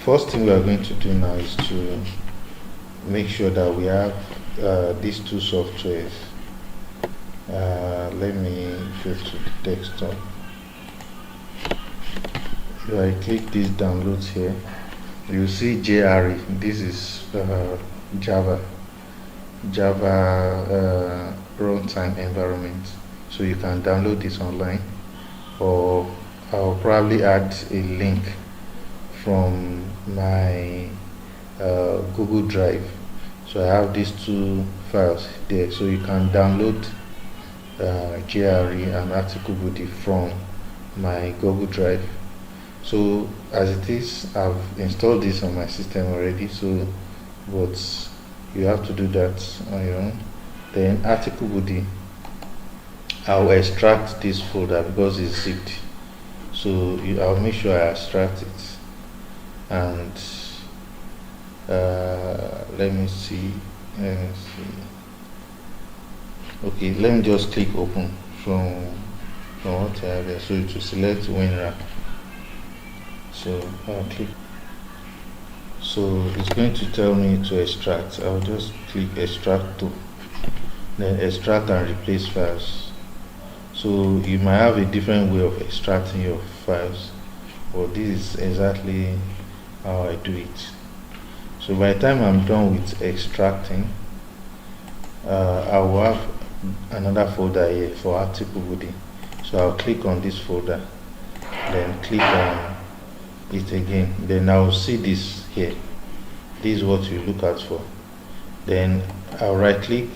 first thing we are going to do now is to make sure that we have these two softwares. Let me go to the desktop. If I click these downloads here, you see JRE. This is Java runtime environment. So you can download this online, or I'll probably add a link from my Google Drive. So I have these two files there, so you can download JRE and Article Body from my Google Drive. So as it is, I've installed this on my system already, so but you have to do that on your own. Then Article Body, I'll extract this folder because it's zipped, so I'll make sure I extract it. And let me see. Okay, let me just click open from what I have here. So to select WinRAR, so I'll click. So it's going to tell me to extract. I'll just click extract to, then extract and replace files. So you might have a different way of extracting your files, but this is exactly how I do it. So by the time I'm done with extracting, I will have another folder here for Article Body. So I'll click on this folder, then click on it again. Then I'll see this here. This is what you look out for. Then I'll right click,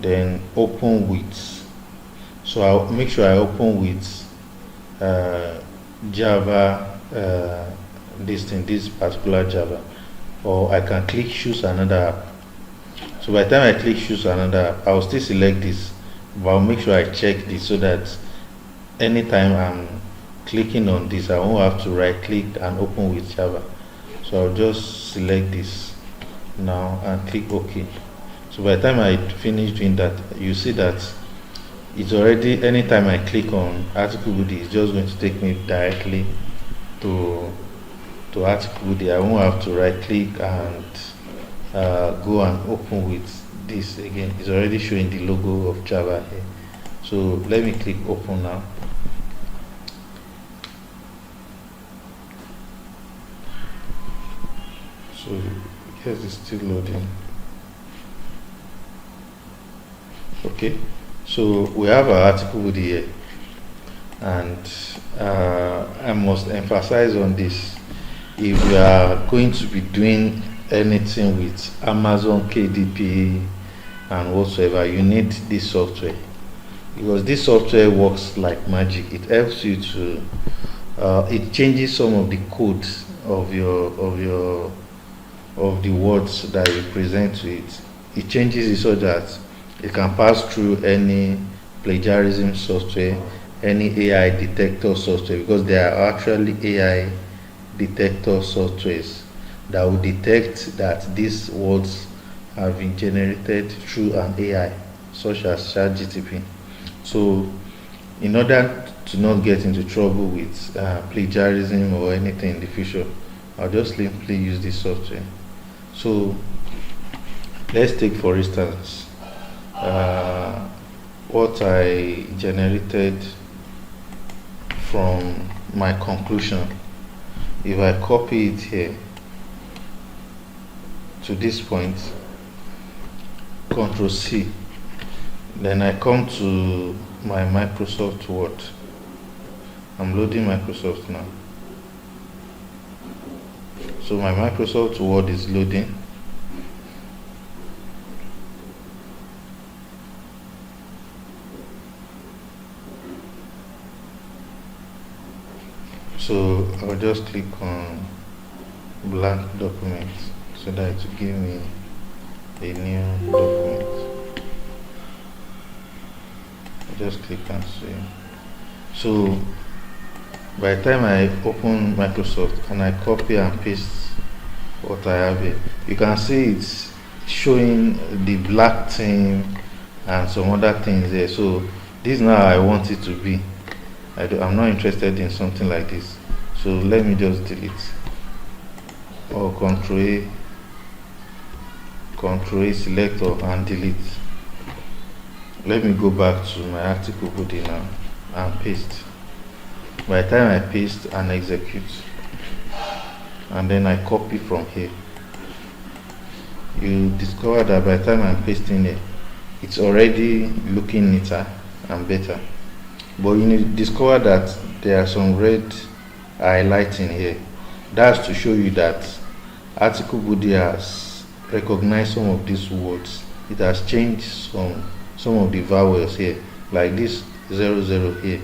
then open with. So I'll make sure I open with Java, this particular Java, or I can click choose another app. So by the time I click choose another app, I'll still select this, but I'll make sure I check this so that anytime I'm clicking on this, I won't have to right click and open with Java. So I'll just select this now and click OK. So by the time I finish doing that, you see that it's already, anytime I click on Article Body, it's just going to take me directly to Article Body. I won't have to right click and go and open with this again. It's already showing the logo of Java here. So let me click open now. So yes, it's still loading. Okay, so we have our Article Body here, and I must emphasize on this. If we are going to be doing anything with Amazon KDP and whatsoever, you need this software, because this software works like magic. It helps you to it changes some of the codes of the words that you present to it. It changes it so that it can pass through any plagiarism software, any AI detector software, because there are actually AI detector softwares that will detect that these words have been generated through an AI, such as ChatGPT. So in order to not get into trouble with plagiarism or anything in the future, I'll just simply use this software. So let's take, for instance, what I generated from my conclusion. If I copy it here to this point, Ctrl C, then I come to my Microsoft Word. I'm loading Microsoft now. So my Microsoft Word is loading. So I'll just click on blank document so that it will give me a new document. I'll just click and save. So by the time I open Microsoft and I copy and paste what I have here, you can see it's showing the black theme and some other things there. So this is now I want it to be. I'm not interested in something like this, so let me just delete. or Control A, select all and delete. Let me go back to my article body now and paste. By the time I paste and execute, and then I copy from here, you discover that by the time I'm pasting it, it's already looking neater and better. But you discover that there are some red highlighting here. That's to show you that article body has recognized some of these words. It has changed some of the vowels here, like this 00 here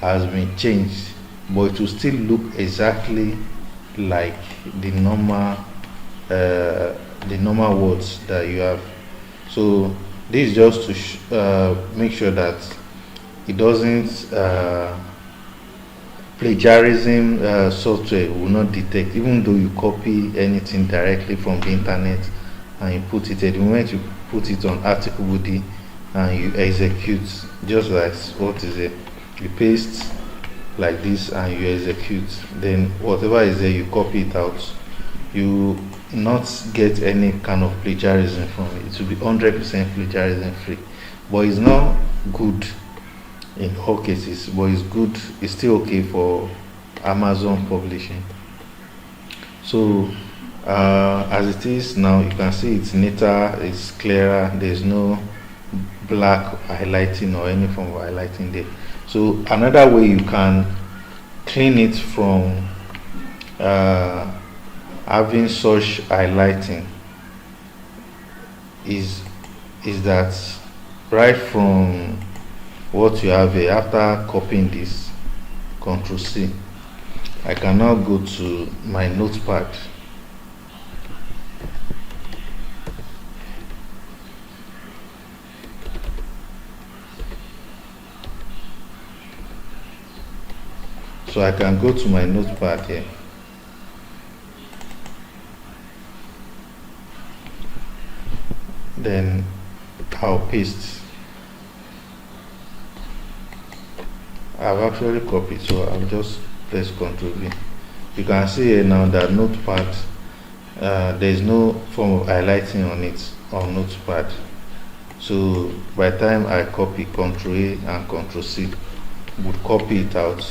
has been changed, but it will still look exactly like the normal words that you have. So this is just to make sure that it doesn't plagiarism software will not detect, even though you copy anything directly from the internet and you put it. At the moment you put it on article body and you execute, just like what is it, you paste like this and you execute, then whatever is there you copy it out, you not get any kind of plagiarism from it. It will be 100% plagiarism free. But it's not good in all cases, but it's good, it's still okay for Amazon publishing. So as it is now, you can see it's neater, it's clearer, there's no black highlighting or any form of highlighting there. So another way you can clean it from having such highlighting is that right from what you have here, after copying this, Ctrl C, I can now go to my notepad. So I can go to my notepad here. Then I'll paste. I've actually copied, so I'll just press Ctrl V. You can see here now that notepad, there is no form of highlighting on it on notepad. So by the time I copy, Ctrl A and Ctrl C would copy it out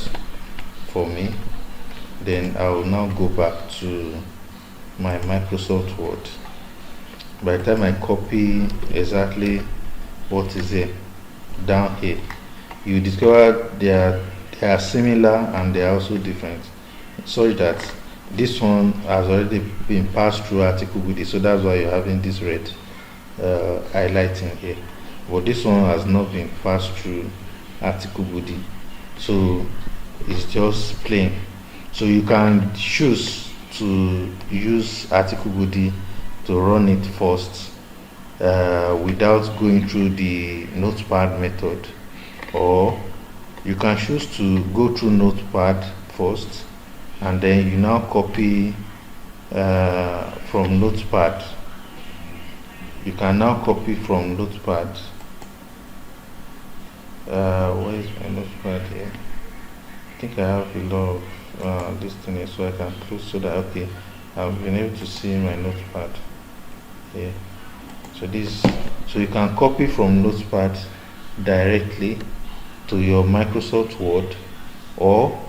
for me. Then I will now go back to my Microsoft Word. By the time I copy exactly what is here down here, you discover they are similar and they are also different, such that this one has already been passed through article body, so that's why you're having this red highlighting here. But this one has not been passed through article body, so it's just plain. So you can choose to use article body to run it first without going through the notepad method, or you can choose to go through notepad first and then you now copy from notepad. You can now copy from notepad. Where is my notepad here? I think I have a lot of this thing here, so I can close so that okay, I've been able to see my notepad here. So you can copy from notepad directly to your Microsoft Word, or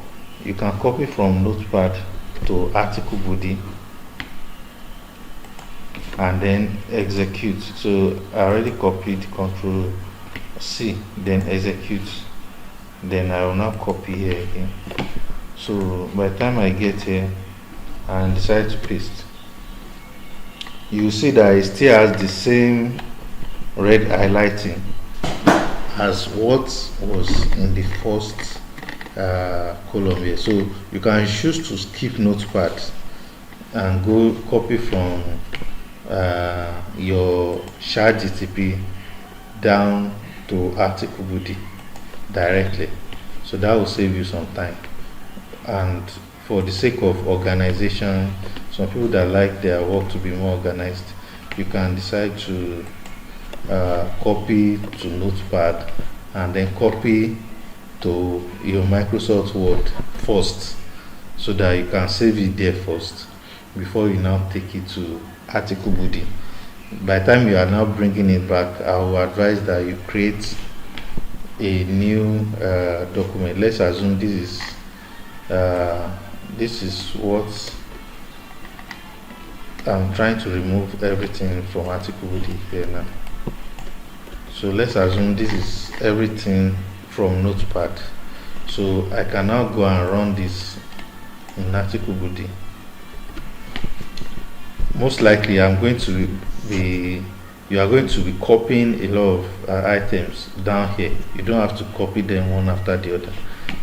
you can copy from notepad to article body and then execute. So I already copied, Ctrl C, then execute. Then I will now copy here again. So by the time I get here and decide to paste, you see that it still has the same red highlighting as what was in the first column here. So you can choose to skip notepad and go copy from your ChatGPT down to article body directly. So that will save you some time. And for the sake of organization, some people that like their work to be more organized, you can decide to copy to notepad and then copy to your Microsoft Word first, so that you can save it there first. before you now take it to article body. By the time you are now bringing it back, I will advise that you create a new document. Let's assume this is what I'm trying to remove everything from article body here now. So let's assume this is everything from notepad. So I can now go and run this in article body. Most likely you are going to be copying a lot of items down here. You don't have to copy them one after the other.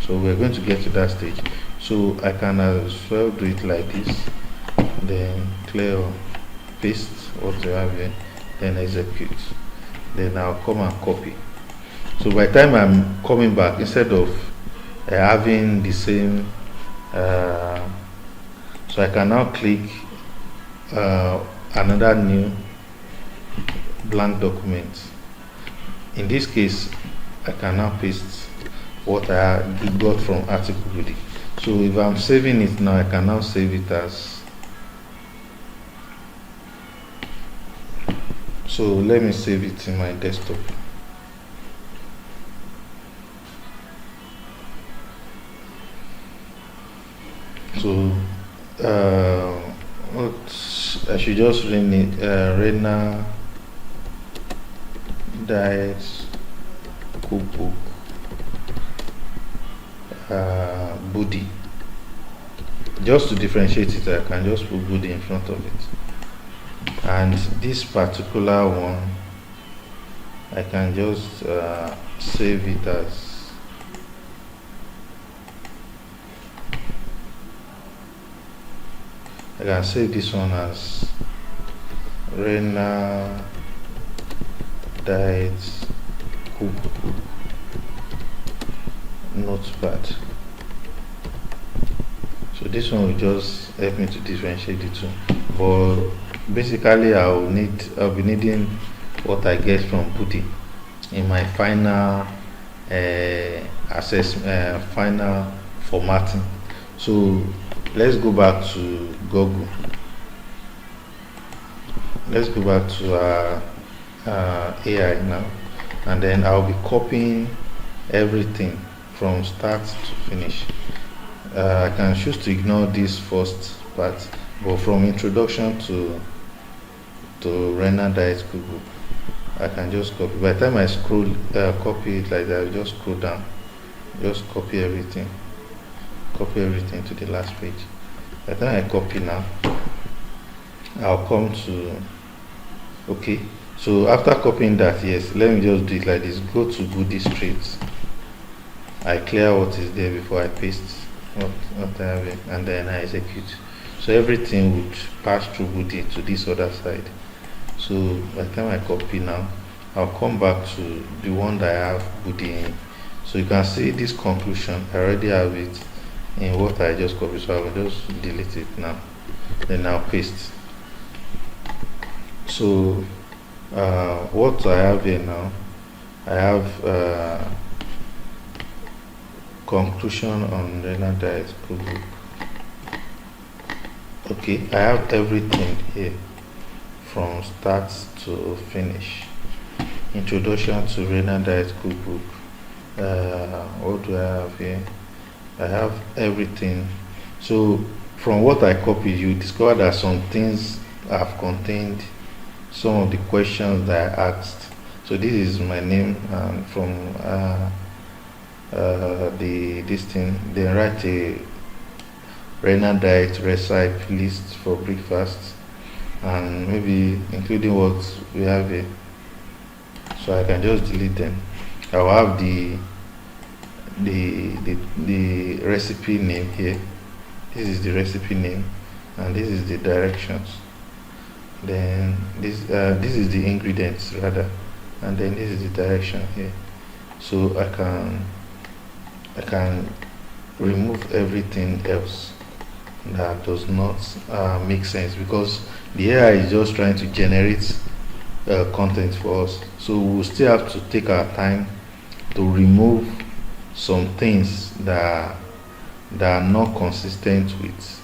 So we're going to get to that stage. So I can as well do it like this, then clear or paste what you have here, then execute. Then I'll come and copy. So by the time I'm coming back, instead of having the same, so I can now click another new blank document. In this case, I can now paste what I got from article body. So if I'm saving it now, I can now save it as, so let me save it in my desktop. So I should just rename it Rena Diet Cookbook body. Just to differentiate it, I can just put body in front of it. And this particular one, I can just save it as, I can save this one as Rena Diet Cookbook Notepad. So this one will just help me to differentiate the two. But basically, I'll be needing what I get from body in my final final formatting. So let's go back to Google. Let's go back to our AI now, and then I'll be copying everything from start to finish. I can choose to ignore this first part, but from introduction to Rena Diet Cookbook, I can just copy. By the time I copy it like that, I just scroll down, just copy everything to the last page. By the time I copy now, I'll come to, okay. So after copying that, yes, let me just do it like this. Go to Goody Street. I clear what is there before I paste what I have here, and then I execute. So everything would pass through Goody to this other side. So by the time I copy now, I'll come back to the one that I have Goody in. So you can see this conclusion, I already have it in what I just copied, so I will just delete it now. Then I'll paste. So what I have here now, I have conclusion on Rena Diet Cookbook. Okay, I have everything here from start to finish. Introduction to Rena Diet Cookbook. What do I have here? I have everything. So from what I copied, you discover that some things have contained some of the questions that I asked. So this is my name, and from this thing, then write a Rena Diet recipe list for breakfast, and maybe including what we have here. So I can just delete them. I will have the recipe name here. This is the recipe name, and this is the directions. Then this is the ingredients rather, and then this is the direction here. So I can remove everything else that does not make sense, because the AI is just trying to generate content for us. So we'll still have to take our time to remove some things that are not consistent with